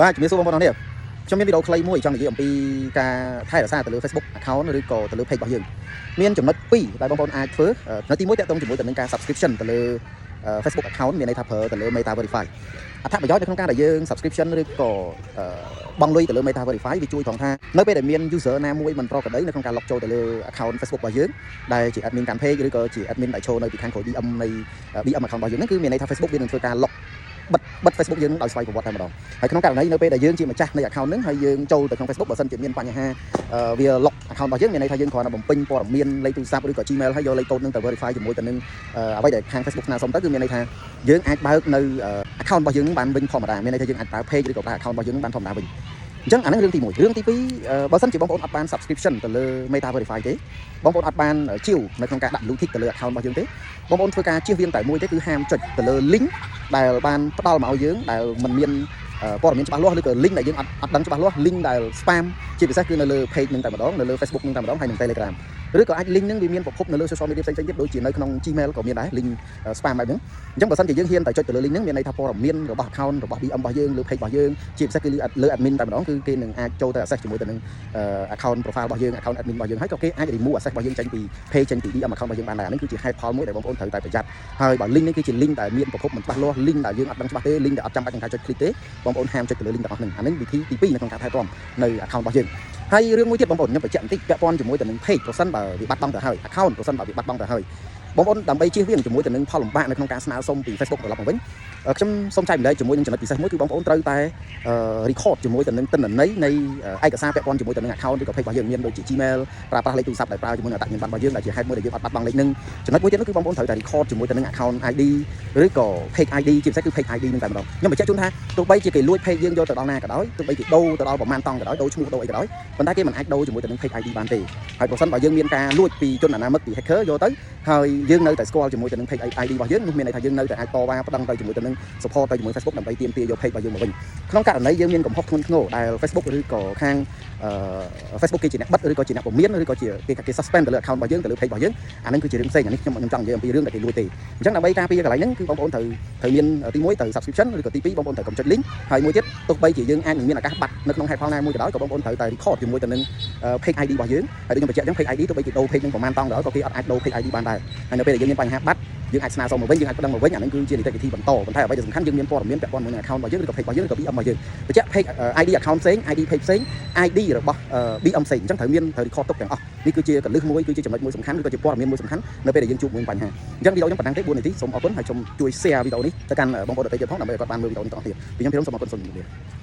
បាទជំរាបសួរបងប្អូននេះខ្ញុំមានវីដេអូខ្លីមួយចង់និយាយអំពីការថែរក្សាទៅលើ Facebook account ឬក៏ទៅលើ page របស់យើងមានចំណុច2ដែលបងប្អូនអាចធ្វើនៅទី1តាក់ទងជាមួយទៅនឹងការ subscription ទៅលើ Facebook account មានន័យថាប្រើទៅលើ Meta Verify អត្ថប្រយោជន៍នៅក្នុងការដែលយើង subscription ឬក៏បង់លុយទៅលើ Meta Verify វាជួយត្រង់ថានៅពេលដែលមាន user ណាមួយមិនប្រក្រតីនៅក្នុងការ log ចូលទៅលើ account Facebook របស់យើងដែលជា admin កាន់ page ឬក៏ជា admin ដែលចូលនៅពីខាងក្រោយ DM នៃ DM account របស់យើងហ្នឹងគឺមានន័យថា Facebook វានឹងធ្វើការ logបិទ Facebook យើងដោយស្វ័យប្រវត្តិតែម្ដងហើយក្នុងករណីនៅពេលដែលយើងជាម្ចាស់នៃ account ហ្នឹងហើយយើងចូលទៅក្នុង Facebook បើសិនជាមានបញ្ហាវា lock account របស់យើងមានន័យថាយើងគ្រាន់តែបំពេញព័ត៌មានលេខទូរស័ព្ទឬក៏ Gmail ហើយយកលេខកូដហ្នឹងទៅ verify ជាមួយទៅនឹងអ្វីដែលខាង Facebook ស្នើសុំទៅគឺមានន័យថាយើងអាចបើកនៅ account របស់យើងហ្នឹងបានវិញធម្មតាមានន័យថាយើងអាចប្រើ page ឬក៏ប្រើ account របស់យើងហ្នឹងបានធម្មតាវិញអញ្ចឹងអាហ្នឹងរឿងទី1រឿងទី2បើសិនជាបងប្អូនអត់បាន subscription ទៅលើ Meta Verify ទេបងប្អូនអត់បានជាវនៅក្នុងការដាក់ blue tick ទៅលើ account របស់យើងទេបងប្អូនធ្វើការជៀសវាងតែមួយទេគឺហាមចុចទៅលើ link ដែលបានផ្ដល់មកឲ្យយើងដែលមិនមានព័ត៌មានច្បាស់លាស់ឬក៏ link ដែលយើងអត់ដឹងច្បាស់លាស់ link ដែល spam ជាពិសេសគឺនៅលើ page នឹងតែម្ដងនៅលើ Facebook នឹងតែម្ដងហើយនឹង Telegram ឬក៏អាច link នឹងវាមានប្រភពនៅលើ social media ផ្សេងៗទៀតដូចជានៅក្នុង Gmail ក៏មានដែរ link spam បែបហ្នឹងអញ្ចឹងបើសិនជាយើងហ៊ានតែចុចទៅលើ link ហ្នឹងមានន័យថាព័ត៌មានរបស់ account របស់ BM របស់យើងលើ page របស់យើងជាពិសេសគឺលើ admin តែម្ដងគឺគេនឹងអាចចូលទៅ access ជាមួយទៅនឹង account profile របស់យើង account admin របស់យើងហើយក៏គេអាច remove access របស់យើងចេញពី page ចេញពី BM account របស់យើងបានដែរអានេះគឺជាហេតុផលមួយដែលបងប្អូនត្រូវតែប្រយ័ត្នហើយបើ link នេះគឺជា link ដែលមានប្រភពមិនច្បាស់លាស់ link ដែលយើងអត់ដឹងច្បាស់ទេ link ដែលអត់ចាំបាច់នឹងការចុច click ទេបងប្អូនហាមចុចទៅលើ link ទាំងអស់ហ្នឹងអានេះវិធីទី2នៅក្នុងការថែទាំនៅ account របស់យើងហើយរឿងមួយទៀតបងប្អូនខ្ញុំបញ្ជាក់បន្តិចពាក់ព័ន្ធជាមួយទៅនឹង page ប្រសិនបើវាបាត់បង់ទៅហើយ account ប្រសិនបើវាបាត់បង់ទៅហើយបងប្អូនដើម្បីជៀសវាងជាមួយទៅនឹងផលលំបាកនៅក្នុងការស្នើសុំពី Facebook ត្រឡប់មកវិញខ្ញុំសូមចែកម្លែកជាមួយនឹងចំណុចពិសេសមួយគឺបងប្អូនត្រូវតែ record ជាមួយទៅនឹងទិន្នន័យនៃឯកសារពាក់ព័ន្ធជាមួយទៅនឹង account ឬក៏ page របស់យើងមានដូចជា Gmail ប្រើប្រាស់លេខទូរស័ព្ទដែលប្រើជាមួយនឹងអត្តសញ្ញាណប័ណ្ណរបស់យើងដែលជាហេតុមួយដែលយើងអត់បាត់បង់លេខហ្នឹងចំណុចមួយទៀតនោះគឺបងប្អូនត្រូវតែ record ជាមួយទៅនឹង account ID ឬក៏ page ID ជាពិសេសគឺ page ID ហ្នឹងតែម្ដងខ្ញុំបញ្ជាក់ជូនថាទោះបីជាគេលួច page យើងយកទៅដល់ណាក៏ដោយទោះបីគេដូរទៅដល់ប្រមាណតង់ក៏ដោយដូរឈ្មោះដូរអីក៏ដោយប៉ុន្តែគេមិនអាចដូរជាមួយទៅនឹង page ID បានទេហើយប្រសិនបើយើងមានការលួចពីជនអនាមិកពី hacker យកទៅហើយយើងនៅតែស្គាល់ជាមួយទៅនឹង page ID របស់យើងនោះមានន័យថាយើងនៅតែអាចតវ៉ាប្តឹងទៅជាមួយទៅនឹង support ទៅជាមួយ Facebook ដើម្បីទាមទារយក page របស់យើងមកវិញក្នុងករណីយើងមានកំហុសធ្ងន់ធ្ងរដែល Facebook ឬក៏ខាង Facebook គេជាអ្នកបិទឬក៏ជាអ្នកពមៀនឬក៏ជាគេ suspend ទៅលើ account របស់យើងទៅលើ page របស់យើងអានឹងគឺជារឿងផ្សេងអានេះខ្ញុំចង់និយាយអំពីរឿងដែលគេលួចទេអញ្ចឹងដើម្បីការពារកន្លែងហ្នឹងគឺបងប្អូនត្រូវមានទី1ត្រូវ subscription ឬក៏ទី2បងប្អូនត្រូវកុំចុច link ហើយមួយទៀតទោះបីជាយើងអាចនឹងមានឱកាសបាត់នៅក្នុងហេតុផលណាមួយក៏ដោយក៏បងប្អូនត្រូវតែ record ជាមួយទៅនឹង page ID របស់យើងហើយដូចខ្ញុំបញ្ជាក់អញ្ចឹង page ID ទោះបីគេដូរ page នឹងប្រមាណតង់ក៏ដោយក៏គេអត់អាចដូរ page ID បានដែរហើយនៅពេលដែលយើងមានបញ្ហាបាត់យើងអាចស្នើសុំមកវិញយើងអាចប្តឹងមកវិញអានេះគឺជានីតិវិធីបន្តប៉ុន្តែអ្វីដែលសំខាន់យើងមានព័ត៌មានពាក់ព័ន្ធមួយនឹង account របស់យើងឬក៏ page របស់យើងឬក៏ BM របស់យើងបញ្ជាក់ page ID account ផ្សេង ID page ផ្សេង ID របស់ BM ផ្សេងអញ្ចឹងត្រូវ record ទុកទាំងអស់នេះគឺជាកលឹះមួយគឺជាចំណុចមួយសំខាន់ឬក៏ជាព័ត៌មានមួយសំខាន់នៅពេលដែលយើងជួបមួយបញ្ហាអញ្ចឹងវីដេអូខ្ញុំប៉ុណ្ណឹងទេ4នាទីសូមអរគុណហើយសូមជួយ share វីដេអូនេះទៅកាន់បងប្អូនដទៃទៀតផងដើម្បីឲ្យគាត់បានមើលវីដេអូនេះបន្តទៀតពីខ្ញុំសូមអរគុណសូមជម្រាបលា